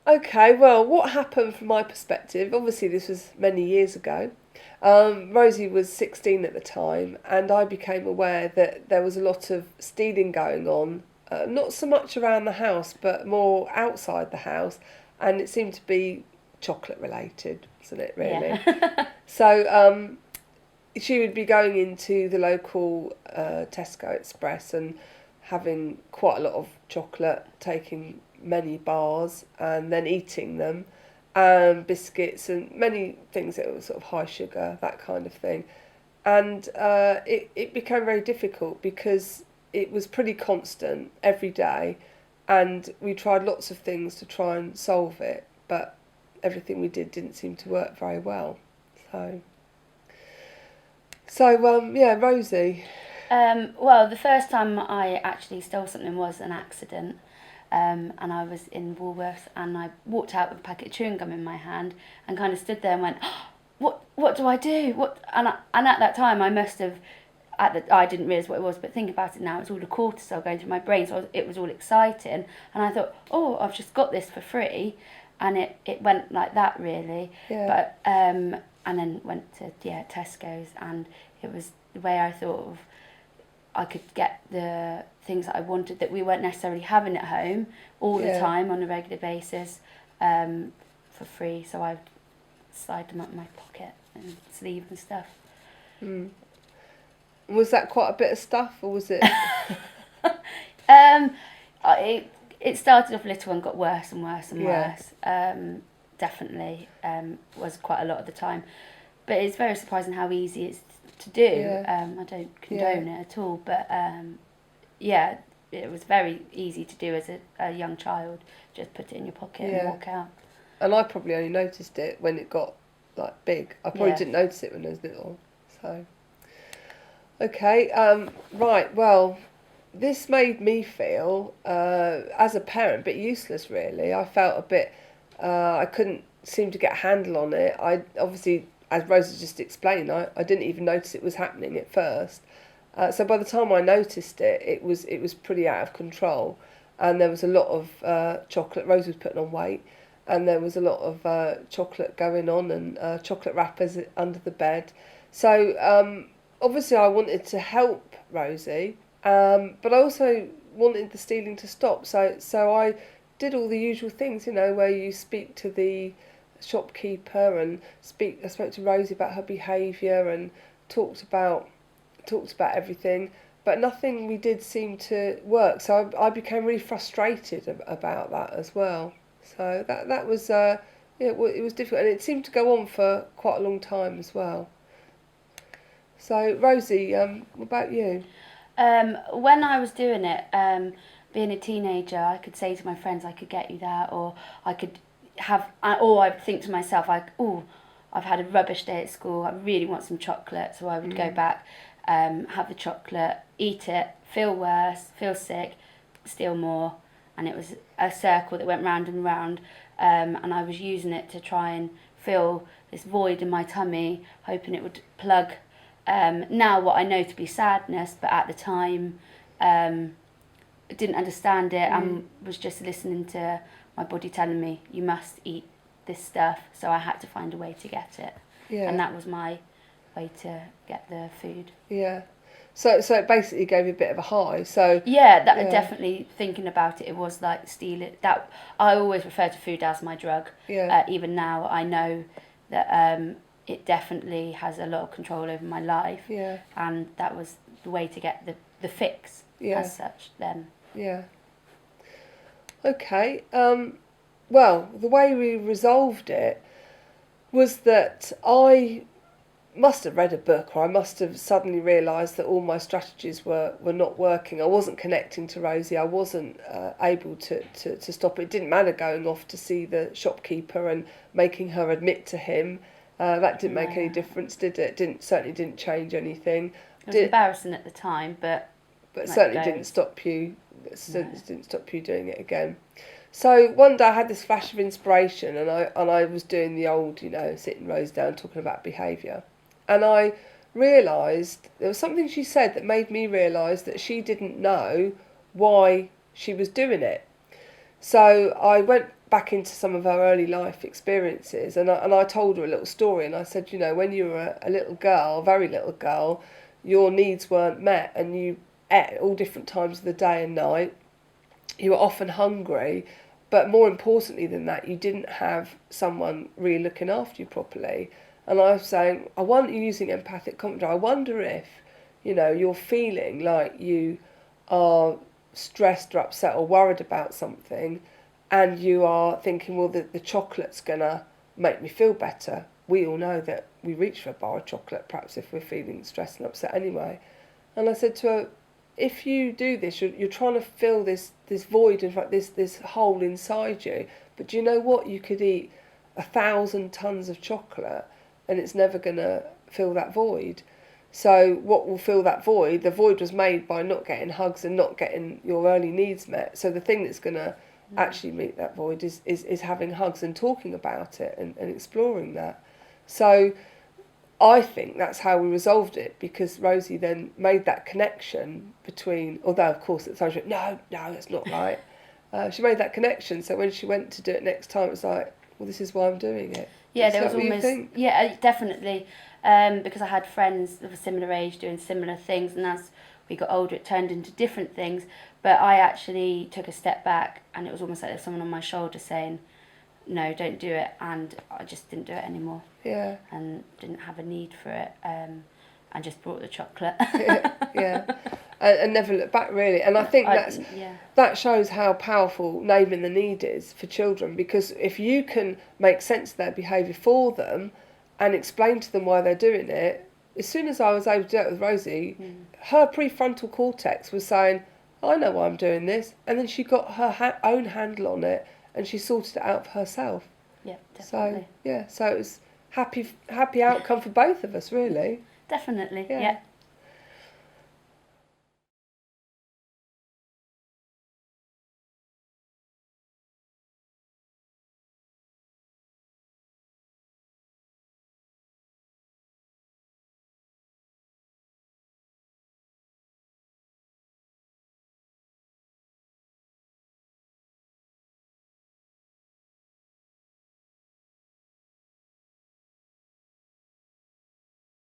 Okay, well, what happened from my perspective, obviously this was many years ago. Rosie was 16 at the time, and I became aware that there was a lot of stealing going on, not so much around the house, but more outside the house, and it seemed to be chocolate related, wasn't it, really? Yeah. So she would be going into the local Tesco Express and having quite a lot of chocolate, taking many bars and then eating them, and biscuits and many things that were sort of high sugar, that kind of thing. And it became very difficult because it was pretty constant every day, and we tried lots of things to try and solve it, but everything we did didn't seem to work very well. So yeah, Rosie. Well, the first time I actually stole something was an accident. And I was in Woolworths and I walked out with a packet of chewing gum in my hand and kind of stood there and went, oh, what do I do? And at that time I must have, I didn't realise what it was, but thinking about it now, it's all the cortisol going through my brain, so it was all exciting. And I thought, oh, I've just got this for free. And it went like that, really. Yeah, But, and then went to, yeah, Tesco's, and it was the way I thought of I could get the things that I wanted that we weren't necessarily having at home all the yeah. time on a regular basis, for free. So I would slide them up my pocket and sleeve and stuff. Mm. Was that quite a bit of stuff, or was it? Um, it started off little and got worse and worse and Yeah, worse. Definitely was quite a lot of the time. But it's very surprising how easy it's to do. yeah, I don't yeah, condone it at all, but yeah, it was very easy to do as a young child. Just put it in your pocket and yeah. walk out. And I probably only noticed it when it got like big. I probably Yeah. didn't notice it when I was little. So okay, right. Well, this made me feel, as a parent, a bit useless. Really, I felt a bit. I couldn't seem to get a handle on it. I obviously, as Rosa just explained, I didn't even notice it was happening at first. So by the time I noticed it, it was pretty out of control, and there was a lot of chocolate. Rose was putting on weight, and there was a lot of chocolate going on, and chocolate wrappers under the bed. So obviously, I wanted to help Rosie, but I also wanted the stealing to stop. So I did all the usual things, where you speak to the shopkeeper and speak. I spoke to Rosie about her behaviour and talked about talked about everything, but nothing we did seemed to work. So I became really frustrated about that as well. So that was yeah, it was difficult, and it seemed to go on for quite a long time as well. So Rosie, what about you? When I was doing it, being a teenager, I could say to my friends, I could get you that, or I could or I'd think to myself, like, oh, I've had a rubbish day at school. I really want some chocolate, so I would go back, have the chocolate, eat it, feel worse, feel sick, steal more, and it was a circle that went round and round. And I was using it to try and fill this void in my tummy, hoping it would plug now what I know to be sadness, but at the time didn't understand it Mm, and was just listening to my body telling me you must eat this stuff, so I had to find a way to get it, and yeah, that was my way to get the food. yeah. So it basically gave you a bit of a high. So Yeah, that yeah, definitely, thinking about it, it was like steal it. That I always refer to food as my drug. yeah, Even now, I know that it definitely has a lot of control over my life, yeah, and that was the way to get the fix yeah, as such. Then, yeah. Okay. Well, the way we resolved it was that I must have read a book, or I must have suddenly realised that all my strategies were not working. I wasn't connecting to Rosie. I wasn't able to stop it. It didn't matter going off to see the shopkeeper and making her admit to him. That didn't make any no, difference, did it? Didn't certainly didn't change anything. it was Did embarrassing at the time, but but like it certainly didn't goes. stop you. No. Didn't stop you doing it again. So one day I had this flash of inspiration, and I was doing the old, sitting Rose down talking about behaviour, and I realised there was something she said that made me realise that she didn't know why she was doing it. So I went back into some of her early life experiences, and I told her a little story, and I said, you know, when you were a little girl, a very little girl, your needs weren't met, and you ate at all different times of the day and night. You were often hungry, but more importantly than that, you didn't have someone really looking after you properly. And I was saying, I wonder, using empathic commentary, I wonder if, you know, you're feeling like you are stressed or upset or worried about something, and you are thinking, well, the chocolate's going to make me feel better. We all know that we reach for a bar of chocolate, perhaps if we're feeling stressed and upset anyway. And I said to her, if you do this, you're trying to fill this void, in fact, this hole inside you. But do you know what? You could eat 1,000 tons of chocolate and it's never going to fill that void. So what will fill that void? The void was made by not getting hugs and not getting your early needs met. So the thing that's going to actually meet that void is having hugs and talking about it and exploring that. So I think that's how we resolved it, because Rosie then made that connection between, although of course at the time she went, no, that's not right. She made that connection, so when she went to do it next time, it was like, well, this is why I'm doing it. Yeah, there was almost, yeah, definitely, because I had friends of a similar age doing similar things, and as we got older it turned into different things, but I actually took a step back, and it was almost like there was someone on my shoulder saying, no, don't do it, and I just didn't do it anymore. Yeah. And didn't have a need for it, and just brought the chocolate. Yeah. And never look back, really. And I think that shows how powerful naming the need is for children, because if you can make sense of their behaviour for them and explain to them why they're doing it, as soon as I was able to do it with Rosie, her prefrontal cortex was saying, I know why I'm doing this, and then she got her own handle on it and she sorted it out for herself. Yeah, definitely. So it was happy outcome for both of us, really. Definitely, yeah.